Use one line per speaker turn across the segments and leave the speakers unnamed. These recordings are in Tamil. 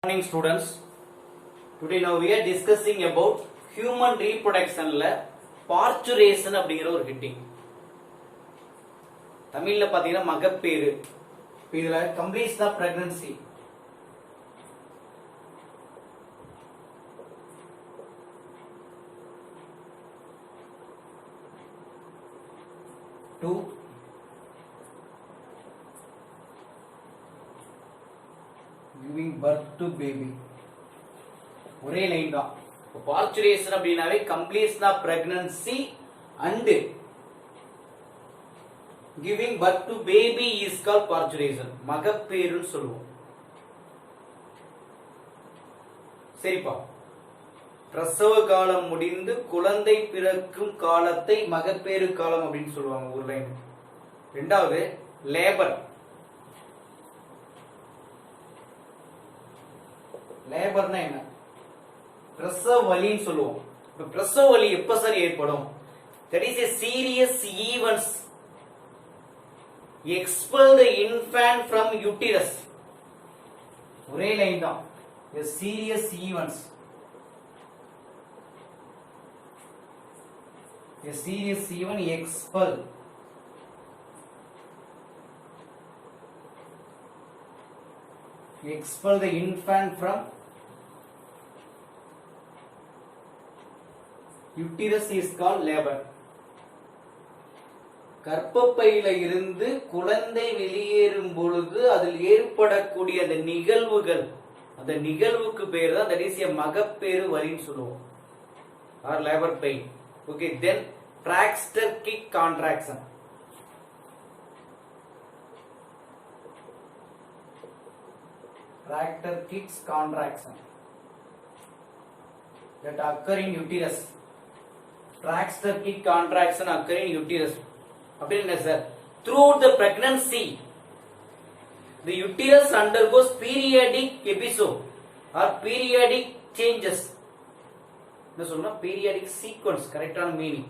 Morning students, today now we are discussing about human reproduction la parturition அப்படிங்கற ஒரு ஹெட்டிங். தமிழ்ல பாத்தீங்கன்னா மகப்பேறு. இதுல completes the pregnancy. To giving birth to baby. ஒரே லைன் தான். பார்ச்சுரேஷன் அப்படினாவே completes the pregnancy and giving birth to baby is called parturition. மகப்பேறுன்னு சொல்லுவோம். சரிப்பா. பிரசவ காலம் முடிந்து குழந்தை பிறக்கும் காலத்தை மகப்பேறு காலம் அப்படின்னு சொல்லுவாங்க ஒரு லைன். இரண்டாவது லேபர். லேபர்னா என்ன? பிரசவ வலின்னு சொல்லுவோம். இப்ப பிரசவ வலி எப்ப சார் ஏற்படும்? That is a serious events expel the infant from uterus. ஒரே லைன் தான். A serious events. A serious event expel the infant from uterus is called labor. கர்ப்பப்பையில இருந்து குழந்தை வெளியேறும் பொழுது அதில் ஏற்படக்கூடிய அந்த நிகழ்வுகள், அந்த நிகழ்வுக்கு பேர் தான் that is a மகப்பேறு வலின்னு சொல்லுவோம், or labor pain. Okay, then Braxton kick contraction. Braxton kicks contraction that occur in uterus. Braxton kick contraction occur in uterus. அப்படின்னா sir, throughout the pregnancy the uterus undergoes periodic episode or periodic changes. என்ன சொல்லணும்? periodic sequence, கரெக்டான meaning.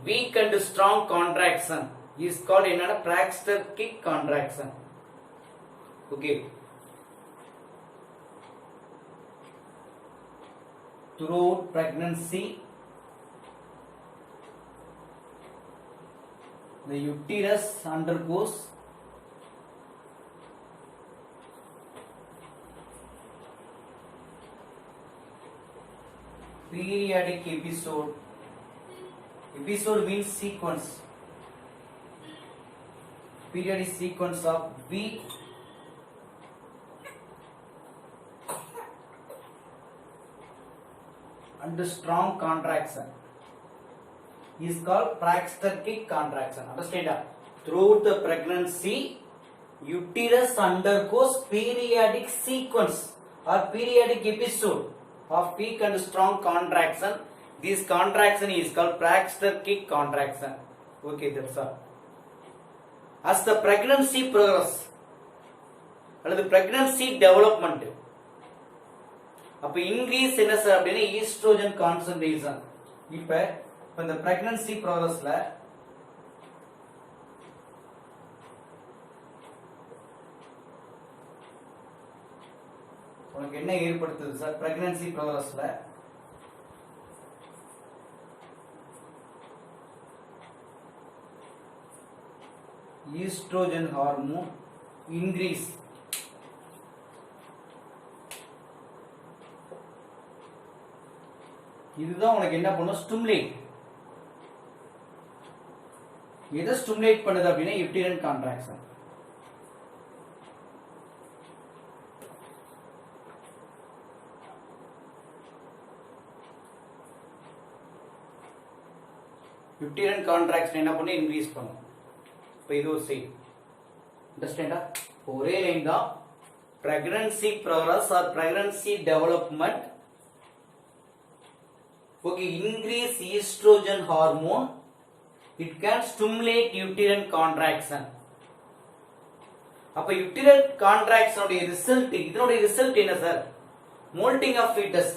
weak and strong contraction is called என்னன்னா Braxton kick contraction. okay, throughout pregnancy the uterus undergoes periodic episode. Episode means sequence. Periodic sequence of weak and strong contraction is called Braxton kick contraction. Understand that? Throughout the pregnancy, uterus undergoes periodic sequence or periodic episode of weak and strong contraction. This contraction is called Braxton kick contraction. Okay, that's all. As the pregnancy progress, அல்லது pregnancy development, அப்ப increase என்ன சார் அப்படின்னா ஈஸ்ட்ரோஜன் கான்சன்ட்ரேஷன். இப்ப இந்த பிரெக்னன்சி ப்ராசஸ்ல உனக்கு என்ன ஏற்படுத்துது சார்? பிரெக்னன்சி ப்ராசஸ்ல ஈஸ்ட்ரோஜன் ஹார்மோன் இன்க்ரீஸ். இதுதான் உனக்கு என்ன பண்ணும்? ஸ்டிமுலேட். எதை ஸ்டிமுலேட் பண்ணுது அப்படின்னா யூட்டரன் கான்ட்ராக்ஷன். யூட்டரன் கான்ட்ராக்ஷன் என்ன பண்ணு? இன்க்ரீஸ் பண்ணும். இப்போ இது ஒரு சைடு. அண்டர்ஸ்டாண்டா? ஒரே லைன் தான். Pregnancy process or pregnancy development. Okay, increase oestrogen hormone. It can stimulate uterine contraction. அப்ப uterine contraction உடைய ரிசல்ட், இதனுடைய ரிசல்ட் என்ன sir? molting of fetus.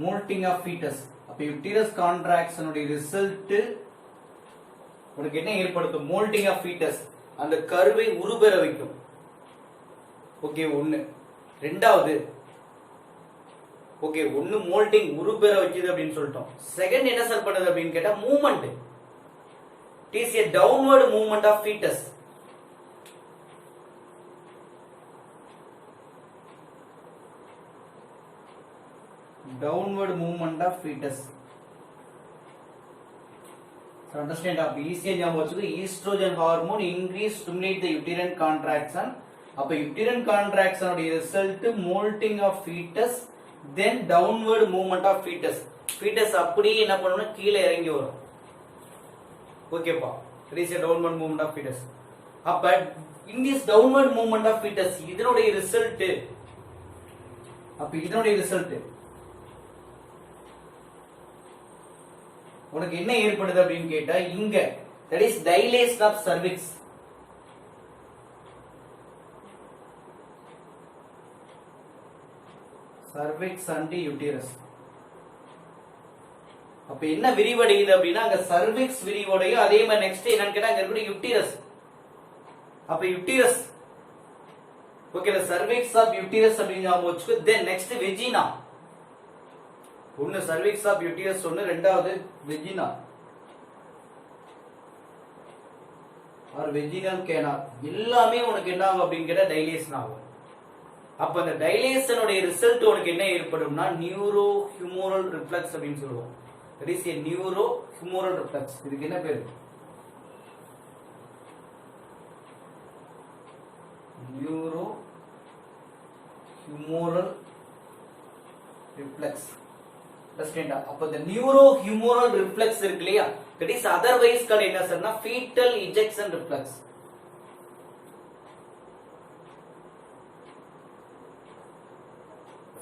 molting of fetus. அப்ப யூட்டிரஸ் கான்ட்ராக்ஷன் உடைய ரிசல்ட் உனக்கு என்ன ஏற்படுத்தும்? மோல்டிங் ஆஃப் ஃபீட்டஸ், அந்த கருவை உருபெற வைக்கும். ஓகே, ஒன்னு. ரெண்டாவது, ஓகே, ஒன்னு மோல்டிங் உருபெற வைக்குது அப்படின்னு சொல்லிட்டோம். செகண்ட் என்ன சார் பண்ணுது அப்படின்னு கேட்டா movement. It is a downward movement of fetus. Downward movement of fetus. So understand up easy ஞாபகம் வச்சுக்கோ. Oestrogen hormone increase stimulate the uterine contraction. அப்ப யூட்டிரைன் கான்ட்ராக்ஷன் உடைய result moulting of foetus, then downward movement of foetus. Foetus அப்படியே என்ன பண்ணனும்? கீழே இறங்கி வரும். ஓகேப்பா, it is a downward movement of fetus. அப்ப in this downward movement of fetus இதனுடைய ரிசல்ட், அப்ப இதனுடைய ரிசல்ட் உனக்கு என்ன ஏற்படுது அப்படின்னு கேட்டா இங்க that is dilation of cervix. cervix and uterus. அப்ப என்ன விரிவடையுது அப்படின்னா அங்க சர்விக்ஸ் விரிவடையும். அதே மாதிரி நெக்ஸ்ட் என்னன்னு கேட்டா அங்க இருக்கக்கூடிய யூட்டிரஸ். அப்ப uterus, okay, cervix of uterus அப்படின்னு ஞாபகம் வச்சுக்கோ. Then next vagina. ஒன்னு சர்விக்ஸ் ஆஃப் யூட்டிரஸ், ஒன்னு. ரெண்டாவது வெஜினா ஆர் வெஜினல் கேனால். எல்லாமே உனக்கு என்ன ஆகும் அப்படின்னு கேட்டா டைலேஷன் ஆகும். அப்ப அந்த டைலேஷனுடைய ரிசல்ட் உனக்கு என்ன ஏற்படும்னா நியூரோ ஹியூமரல் ரிஃப்ளெக்ஸ் அப்படின்னு சொல்லுவோம். That is a neurohumoral reflex. இதுக்கு என்ன பேரு? neurohumoral reflex. Understand? அப்ப the neurohumoral reflex இருக்கு இல்லையா, that is otherwise called என்ன சார்னா fetal ejection reflex.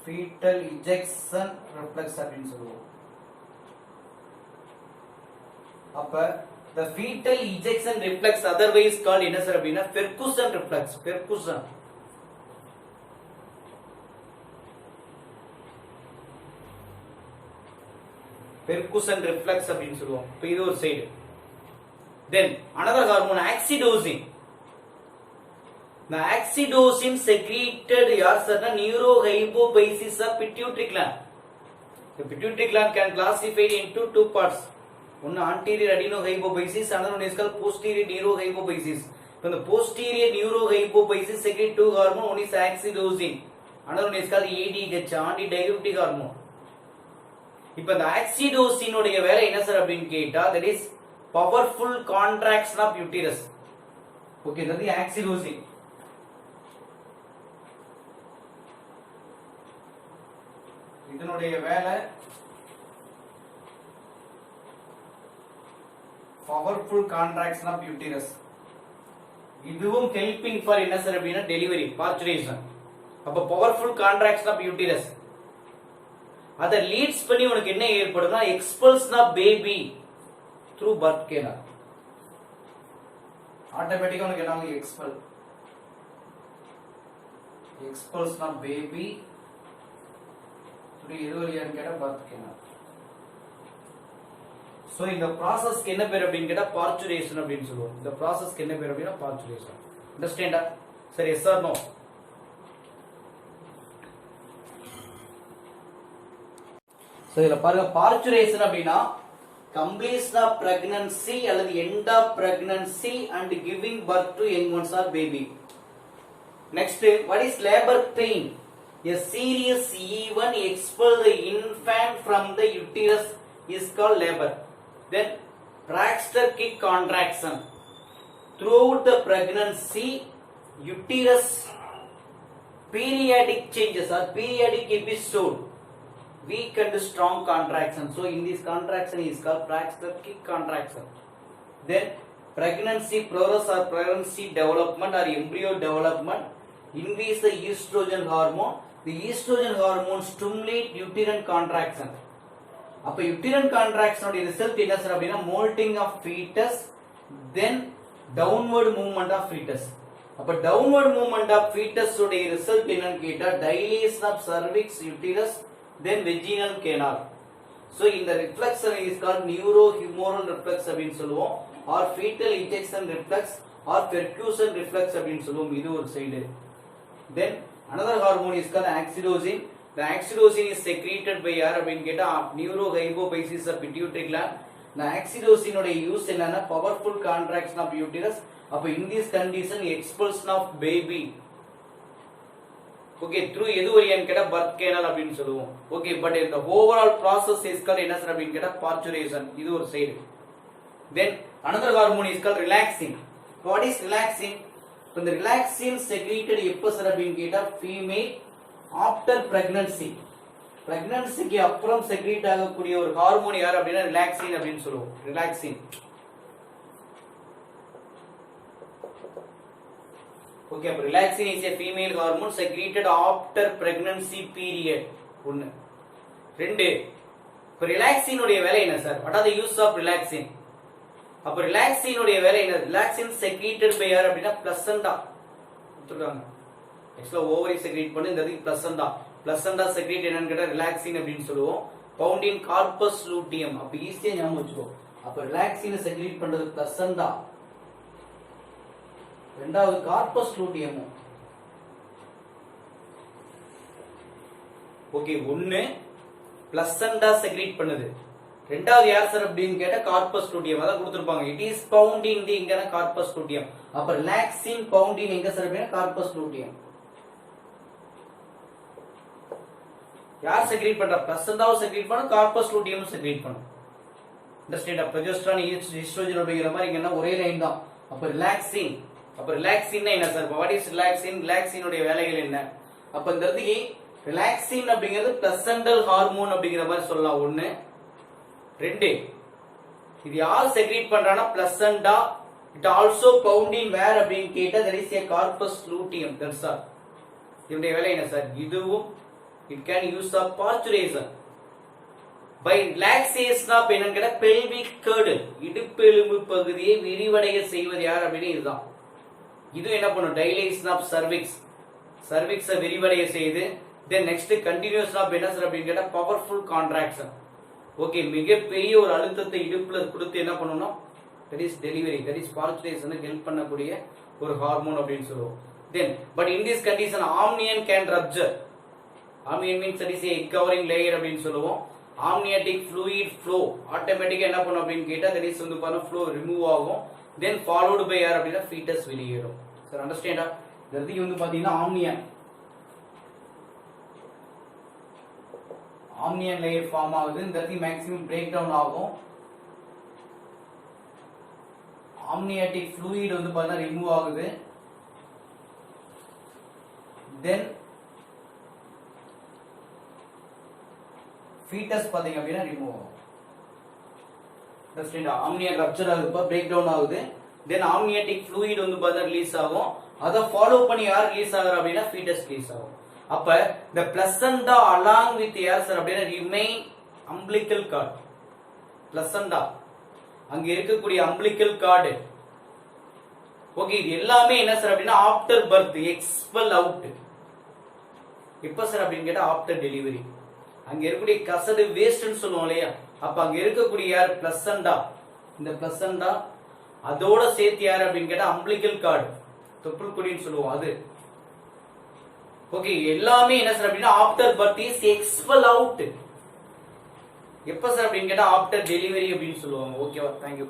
fetal ejection reflex அப்படின்னு சொல்லுவோம். அப்ப the fetal ejection reflex otherwise called என்ன சார் அப்படினா Ferguson reflex. Ferguson reflex அப்படின்னு சொல்லுவோம். இப்போ இது ஒரு side. then another hormone oxytocin. the oxytocin secreted யார் சார்னா neurohypophysis of pituitary gland. the pituitary gland can classify into two parts. one anterior adenohypophysis, another one is called posterior neurohypophysis. When the posterior neurohypophysis secrete two hormone, one is oxytocin, another one is called ADH, antidiuretic hormone. இப்ப இந்த oxytocin உடைய வேலை என்ன சார் அப்படினு கேட்டா that is powerful contraction of uterus. Okay, that is oxytocin. இதனுடைய வேலை powerful contraction of uterus. இதுவும் helping for என்ன சார் அப்படினா delivery, parturition. அப்ப powerful contraction of uterus அத லீட்ஸ் பண்ணி உனக்கு என்ன ஏற்படும்னா expulsion of baby through birth canal. ஆட்டோமேட்டிக்கா உனக்கு என்ன ஆகும்? expulsion of baby through எது வழியான்னு கேட்டா birth canal. சோ இந்த processக்கு என்ன பேர் அப்படினு கேட்டா parturition அப்படினு சொல்லுவோம். இந்த processக்கு என்ன பேர் அப்படினா parturition. அண்டர்ஸ்டாண்டா? சரி, எஸ் ஆர் நோ? சோ இதல பாருங்க, parturition அப்படினா completion of pregnancy அல்லது end of pregnancy and giving birth to young ones or baby. Next, what is labor pain? A serious event expel the infant from the uterus is called labor. Then Braxton kick contraction. Throughout the pregnancy, uterus periodic changes or periodic episode, weak and strong contraction. So in this contraction is called Braxton kick contraction. Then pregnancy progress or pregnancy development or embryo development, increase the estrogen hormone. The estrogen hormone stimulate uterine contraction. அப்ப uterine contraction உடைய ரிசல்ட் என்ன சார் அப்படினா molting of fetus, then downward movement of fetus. அப்ப downward movement of fetus உடைய ரிசல்ட் என்னன்னு கேட்டா dilation of cervix, uterus, then vaginal canal. So இந்த reflection is called neurohumoral reflex அப்படினு சொல்லுவோம் or fetal ejection reflex or percussion reflex அப்படினு சொல்லுவோம். இது ஒரு side. Then another hormone is called oxytocin. The oxytocin is secreted by யார் அப்படினு கேட்டா neurohypophysis of pituitary gland. The oxytocin உடைய யூஸ் என்னன்னா powerful contraction of uterus. அப்ப in this condition expulsion of baby okay through எது வழியான்னு கேட்டா birth canal அப்படினு சொல்லுவோம். okay but in the overall process is called என்ன சார் அப்படினு கேட்டா parturition. இது ஒரு side. then another hormone is called relaxin. what is relaxin? இந்த relaxin secreted எப்ப சார் அப்படினு கேட்டா female after pregnancy. pregnancy-க்கு அப்புறம் secrete ஆகக்கூடிய ஒரு ஹார்மோன் யார் அப்படினா relaxin அப்படினு சொல்லுவோம். relaxin. okay அப்ப relaxin is a female hormone secreted after pregnancy period. ஒன்னு. ரெண்டு. இப்ப relaxin உடைய வேலை என்ன sir? what are the use of relaxin? அப்ப relaxin உடைய வேலை என்ன? relaxin secreted by யார் அப்படினா placenta. சொல்றாங்க. actually ovary secrete பண்ணு இந்த placenta. placenta secrete என்னன்னு கேட்டா relaxin அப்படினு சொல்லுவோம். found in corpus luteum. அப்ப ஈஸியா ஞாபகம் வச்சுக்கோ. அப்ப relaxin secrete பண்றது placenta. ரெண்டாவது கார்பஸ் லூட்டியம். ஓகே ஒன்னு பிளசண்டா செக்ரீட் பண்ணுது. ரெண்டாவது யார் சார் அப்படினு கேட்டா கார்பஸ் லூட்டியம். அத கொடுத்திருப்பாங்க. It is found in the இங்கன கார்பஸ் லூட்டியம். அப்ப ரிலாக்சின் ஃபவுண்ட் இன் எங்க சார் அப்படினா கார்பஸ் லூட்டியம். யார் செக்ரீட் பண்றா? பிளசண்டாவை செக்ரீட் பண்ண கார்பஸ் லூட்டியம் செக்ரீட் பண்ணும். இந்த ஸ்டேட் ஆஃப் ப்ரொஜெஸ்டரான் ஈஸ்ட்ரோஜன் அப்படிங்கிற மாதிரி இங்க என்ன ஒரே லைன் தான். அப்ப ரிலாக்சின் அப்ப ரிலாக்சின் என்ன sir? What is relaxin? Relaxin உடைய வேலைகள் என்ன? அப்ப இந்த இடத்துக்கு ரிலாக்சின் அப்படிங்கிறது பிளசண்டல் ஹார்மோன் அப்படிங்கிற மாதிரி சொல்லலாம். ஒன்னு. ரெண்டு. இது யார் செக்ரீட் பண்றானா placenta. It also found in where அப்படினு கேட்டா that is a corpus luteum. That's all. இதோட வேலை என்ன சார்? இதுவும் it can use of parturition. By relaxation of என்னன்னு கேட்டா pelvic girdle இடுப்பெலும்பு பகுதியை விரிவடைய செய்வது யார் அப்படின்னு இதுதான். இது என்ன பண்ணும்? Dilation of cervix. சர்விக்ஸை விரிவடைய செய்து தென் நெக்ஸ்ட் கண்டினியூஸ் ஆஃப் என்ன சார் அப்படின்னு கேட்டா பவர்ஃபுல் கான்ட்ராக்ஷன். ஓகே மிகப்பெரிய ஒரு அழுத்தத்தை இடுப்புல கொடுத்து என்ன பண்ணணும்னா that is delivery that is பார்ச்சுரேஷனுக்கு ஹெல்ப் பண்ணக்கூடிய ஒரு ஹார்மோன் அப்படின்னு சொல்லுவோம். Then but in this condition amnion can rupture. Amnion means that is a covering layer அப்படின்னு சொல்லுவோம். amniotic fluid flow ஆட்டோமேட்டிக்கா என்ன பண்ணும் அப்படின்னு கேட்டா தட் இஸ் வந்து பாருங்க ஃப்ளோ ரிமூவ் ஆகும். then followed by யார் அப்படினா fetus வெளியேறும். சார் அண்டர்ஸ்டாண்டா? இதுக்கு வந்து பாத்தீங்கன்னா ஆம்னியன் லேயர் ஃபார்ம் ஆகுது. இந்த இடத்துல மேக்ஸிமம் பிரேக் டவுன் ஆகும். amniotic fluid வந்து பாத்தீங்கன்னா ரிமூவ் ஆகுது. then fetus பாத்தீங்க அப்படினா ரிமூவ் ஆகும். ஆம்னியன் ரப்சர் ஆகுது, பிரேக் டவுன் ஆகுது. தென் ஆம்னியட்டிக் fluid வந்து பார்த்தா ரிலீஸ் ஆகும். அத ஃபாலோ பண்ணி யார் ரிலீஸ் ஆகுற அப்படினா fetus ரிலீஸ் ஆகும். அப்ப the placenta along with யார் சார் அப்படினா remain umbilical cord. placenta அங்க இருக்கக்கூடிய umbilical cord. ஓகே இது எல்லாமே என்ன சார் அப்படினா ஆஃப்டர் பர்த் expel out. எப்ப சார் அப்படினு கேட்டா ஆஃப்டர் டெலிவரி. அங்க இருக்கக்கூடிய கசடு வேஸ்ட்னு சொல்லுவோம் இல்லையா? அப்ப அங்க இருக்கக்கூடிய யார் பிளசண்டா. இந்த பிளசண்டா அதோட சேர்த்து யார் அப்படின்னு கேட்டா அம்பிளிக்கல் கார்டு தொப்புள் கொடின்னு சொல்லுவோம் அது. ஓகே எல்லாமே என்ன சார் அப்படின்னா after birth is expel out. எப்ப சார் அப்படின்னு கேட்டா ஆஃப்டர் டெலிவரி அப்படின்னு சொல்லுவாங்க. ஓகேவா? தேங்க்யூ.